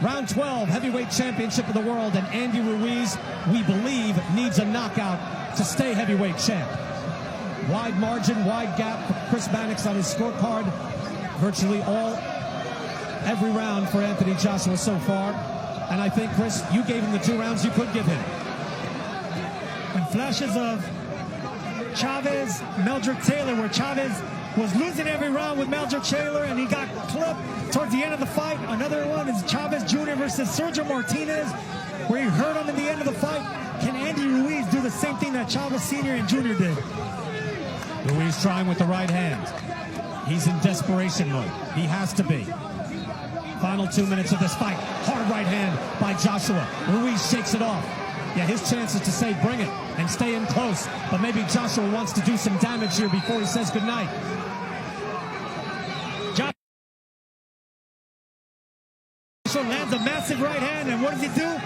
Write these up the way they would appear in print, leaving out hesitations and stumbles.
Round 12, heavyweight championship of the world, and Andy Ruiz, we believe, needs a knockout to stay heavyweight champ. Wide margin, wide gap for Chris Mannix on his scorecard. Virtually every round for Anthony Joshua so far. And I think, Chris, you gave him the 2 rounds you could give him. And flashes of Chavez, Meldrick Taylor, where Chavez was losing every round with Meldrick Taylor, and he got clipped towards the end of the fight. Another one is Chavez Jr. versus Sergio Martinez, where he hurt him in the end of the fight. Can Andy Ruiz do the same thing that Chavez Sr. and Jr. did? Ruiz trying with the right hand. He's in desperation mode. He has to be. Final 2 minutes of this fight. Hard right hand by Joshua. Ruiz shakes it off. Yeah, his chance is to say bring it and stay in close. But maybe Joshua wants to do some damage here before he says goodnight. Joshua lands a massive right hand, and what does he do?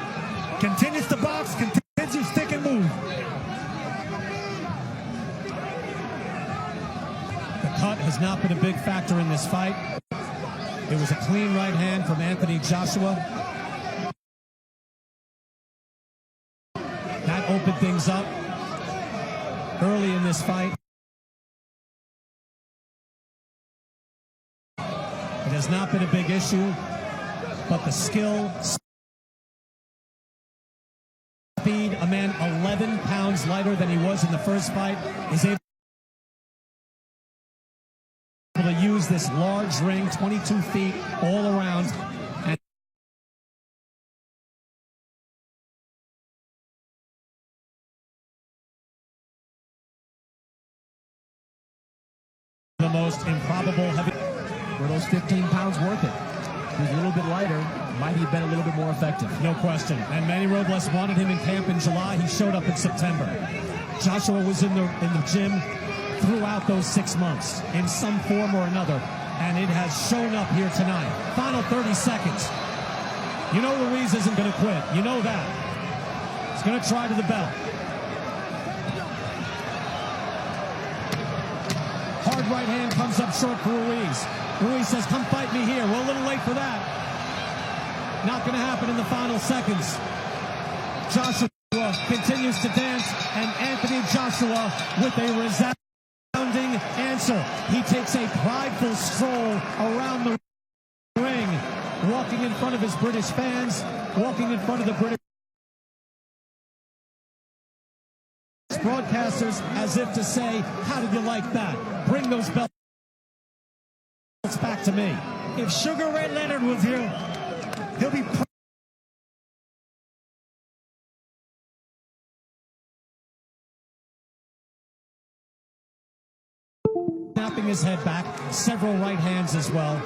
Continues to box, continues to stick and move. The cut has not been a big factor in this fight. It was a clean right hand from Anthony Joshua. That opened things up early in this fight. It has not been a big issue, but the skill, speed, a man 11 pounds lighter than he was in the first fight, is able to use this large ring, 22 feet all around, and the most improbable heavy. Were those 15 pounds worth it? He was a little bit lighter, might have been a little bit more effective. No question. And Manny Robles wanted him in camp in July. He showed up in September. Joshua was in the gym throughout those 6 months in some form or another, and it has shown up here tonight. Final 30 seconds. You know Ruiz isn't going to quit. You know that. He's going to try to the belt. Hard right hand comes up short for Ruiz. Ruiz says, come fight me here. We're a little late for that. Not going to happen in the final seconds. Joshua continues to dance, and Anthony Joshua with a resounding answer. He takes a prideful stroll around the ring, walking in front of his British fans, walking in front of the British broadcasters as if to say, how did you like that? Bring those belts back to me. If Sugar Ray Leonard was here, he'll be snapping his head back, several right hands as well.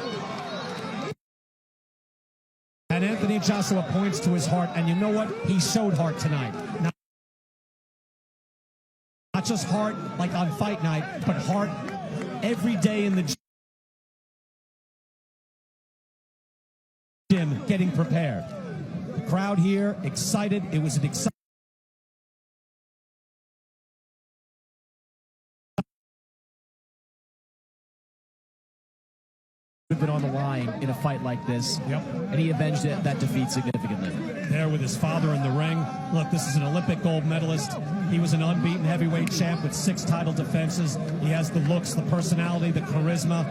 And Anthony Joshua points to his heart, and you know what? He showed heart tonight. Not just heart like on fight night, but heart every day in the gym getting prepared. The crowd here excited. It was an exciting. Been on the line in a fight like this, and he avenged that defeat significantly. There with his father in the ring. Look, this is an Olympic gold medalist. He was an unbeaten heavyweight champ with 6 title defenses. He has the looks, the personality, the charisma.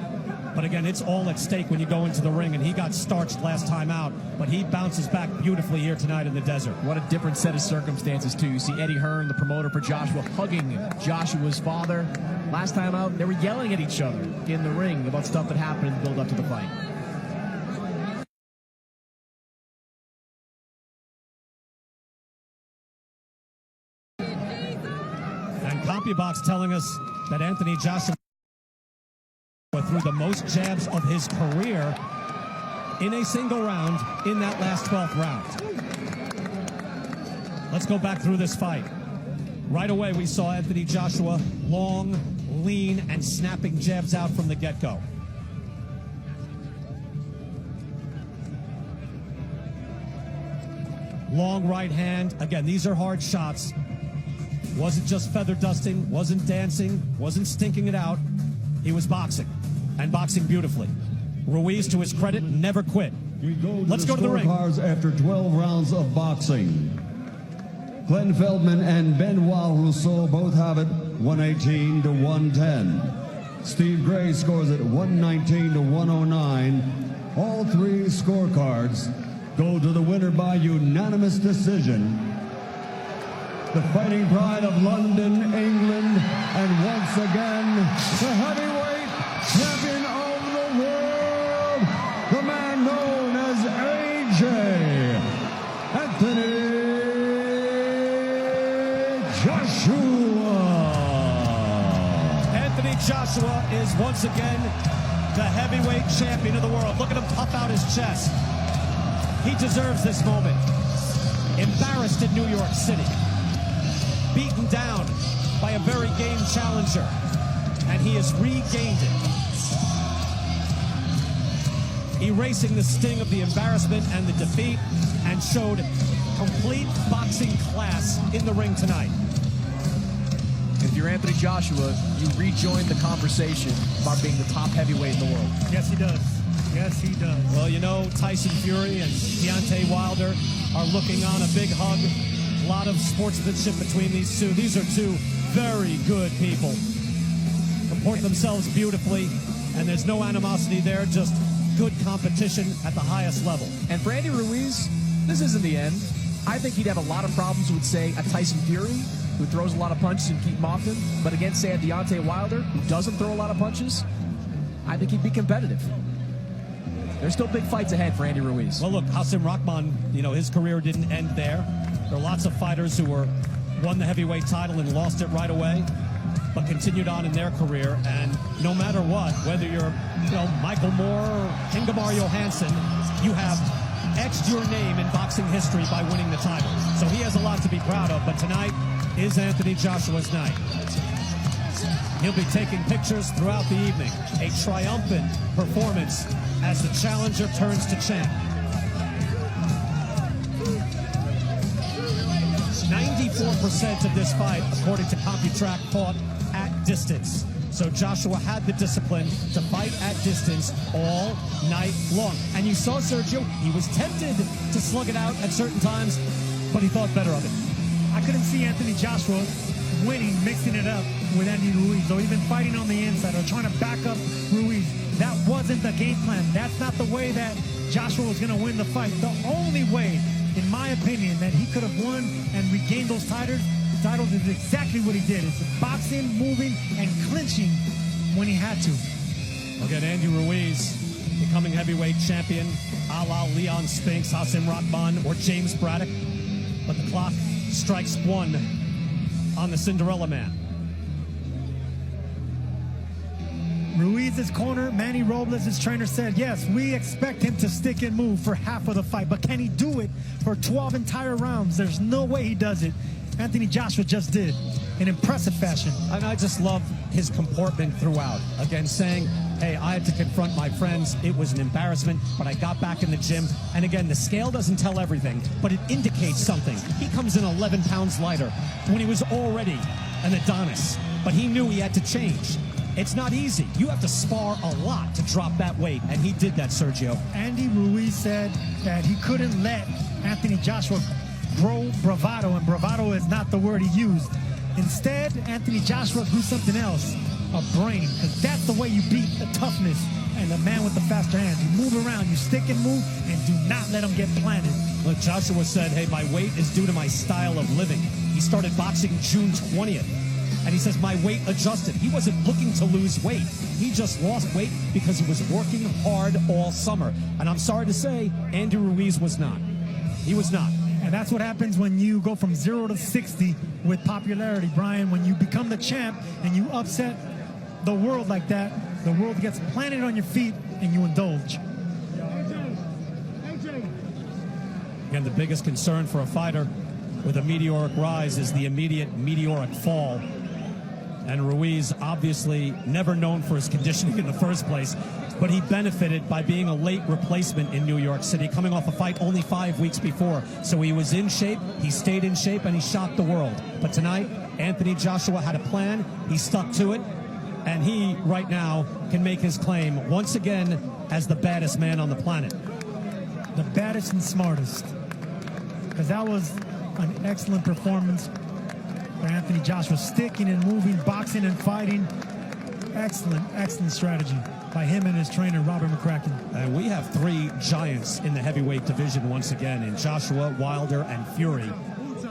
But again, it's all at stake when you go into the ring, and he got starched last time out, but he bounces back beautifully here tonight in the desert. What a different set of circumstances, too. You see Eddie Hearn, the promoter for Joshua, hugging Joshua's father. Last time out, they were yelling at each other in the ring about stuff that happened in the build-up to the fight. And CompuBox telling us that Anthony Joshua threw the most jabs of his career in a single round in that last 12th round. Let's go back through this fight. Right away, we saw Anthony Joshua long, lean, and snapping jabs out from the get-go. Long right hand. Again, these are hard shots. Wasn't just feather dusting, wasn't dancing, wasn't stinking it out. He was boxing, and boxing beautifully. Ruiz, to his credit, never quit. Let's go to the ring. Scorecards after 12 rounds of boxing. Glenn Feldman and Benoit Rousseau both have it 118 to 110. Steve Gray scores it 119 to 109. All three scorecards go to the winner by unanimous decision. The fighting pride of London, England, and once again, the heavyweight champion of the world, the man known as AJ, Anthony Joshua. Anthony Joshua is once again the heavyweight champion of the world. Look at him puff out his chest. He deserves this moment. Embarrassed in New York City. Beaten down by a very game challenger. And he has regained it. Erasing the sting of the embarrassment and the defeat, and showed complete boxing class in the ring tonight. If you're Anthony Joshua, you rejoin the conversation about being the top heavyweight in the world. Yes, he does. Yes, he does. Well, you know, Tyson Fury and Deontay Wilder are looking on, a big hug. A lot of sportsmanship between these two. These are two very good people. Comport themselves beautifully, and there's no animosity there, just good competition at the highest level. And for Andy Ruiz, this isn't the end. I think he'd have a lot of problems with, say, a Tyson Fury, who throws a lot of punches and keep him off him. But against, say, a Deontay Wilder, who doesn't throw a lot of punches, I think he'd be competitive. There's still big fights ahead for Andy Ruiz. Well, look, Hasim Rahman, you know, his career didn't end there. There are lots of fighters who won the heavyweight title and lost it right away, but continued on in their career. And no matter what, whether you're, you know, Michael Moore or Ingemar Johansson, you have etched your name in boxing history by winning the title. So he has a lot to be proud of, but tonight is Anthony Joshua's night. He'll be taking pictures throughout the evening. A triumphant performance as the challenger turns to champ. 94% of this fight, according to CompuTrack, fought at distance. So Joshua had the discipline to fight at distance all night long. And you saw Sergio, he was tempted to slug it out at certain times, but he thought better of it. I couldn't see Anthony Joshua winning, mixing it up with Andy Ruiz, or even fighting on the inside, or trying to back up Ruiz. That wasn't the game plan. That's not the way that Joshua was going to win the fight. The only way, in my opinion, that he could have won and regained those titles is exactly what he did. It's boxing, moving, and clinching when he had to. Again, Andy Ruiz becoming heavyweight champion, a la Leon Spinks, Hasim Rahman, or James Braddock. But the clock strikes one on the Cinderella Man. Ruiz's corner, Manny Robles, his trainer, said, yes, we expect him to stick and move for half of the fight, but can he do it for 12 entire rounds? There's no way he does it. Anthony Joshua just did in impressive fashion. And I just love his comportment throughout. Again, saying, hey, I had to confront my friends. It was an embarrassment, but I got back in the gym. And again, the scale doesn't tell everything, but it indicates something. He comes in 11 pounds lighter when he was already an Adonis, but he knew he had to change. It's not easy. You have to spar a lot to drop that weight, and he did that, Sergio. Andy Ruiz said that he couldn't let Anthony Joshua grow bravado, and bravado is not the word he used. Instead, Anthony Joshua grew something else, a brain, because that's the way you beat the toughness and the man with the faster hands. You move around, you stick and move, and do not let him get planted. Look, Joshua said, hey, my weight is due to my style of living. He started boxing June 20th. And he says, my weight adjusted. He wasn't looking to lose weight. He just lost weight because he was working hard all summer. And I'm sorry to say, Andy Ruiz was not. He was not. And that's what happens when you go from 0 to 60 with popularity, Brian. When you become the champ and you upset the world like that, the world gets planted on your feet and you indulge. Again, the biggest concern for a fighter with a meteoric rise is the immediate meteoric fall. And Ruiz, obviously never known for his conditioning in the first place, but he benefited by being a late replacement in New York City, coming off a fight only 5 weeks before. So he was in shape, he stayed in shape, and he shocked the world. But tonight, Anthony Joshua had a plan, he stuck to it, and he, right now, can make his claim once again as the baddest man on the planet. the baddest and smartest. Because that was an excellent performance for Anthony Joshua. Sticking and moving, boxing and fighting. Excellent, excellent strategy by him and his trainer, Robert McCracken. And we have three giants in the heavyweight division once again, in Joshua, Wilder, and Fury.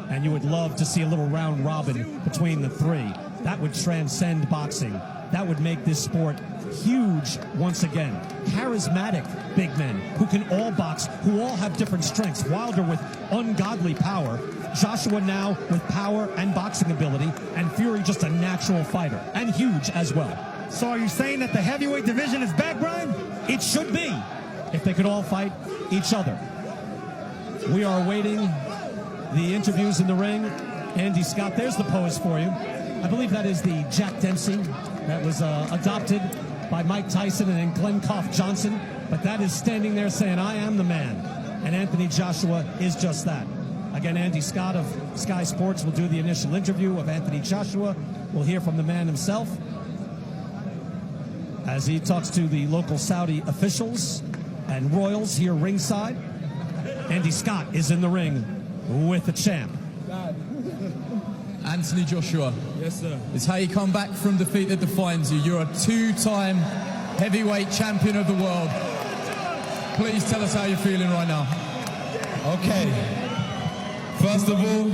And you would love to see a little round robin between the three. That would transcend boxing. That would make this sport huge once again. Charismatic big men who can all box, who all have different strengths. Wilder with ungodly power, Joshua now with power and boxing ability, and Fury just a natural fighter, and huge as well. So are you saying that the heavyweight division is back, Brian? It should be, if they could all fight each other. We are awaiting the interviews in the ring. Andy Scott, there's the pose for you. I believe that is the Jack Dempsey that was adopted by Mike Tyson and then Glenn Koff Johnson. But that is standing there saying, I am the man. And Anthony Joshua is just that. Again, Andy Scott of Sky Sports will do the initial interview of Anthony Joshua. We'll hear from the man himself as he talks to the local Saudi officials and royals here ringside. Andy Scott is in the ring with the champ. Anthony Joshua. Yes, sir. It's how you come back from defeat that defines you. You're a two-time heavyweight champion of the world. Please tell us how you're feeling right now. Okay. First of all,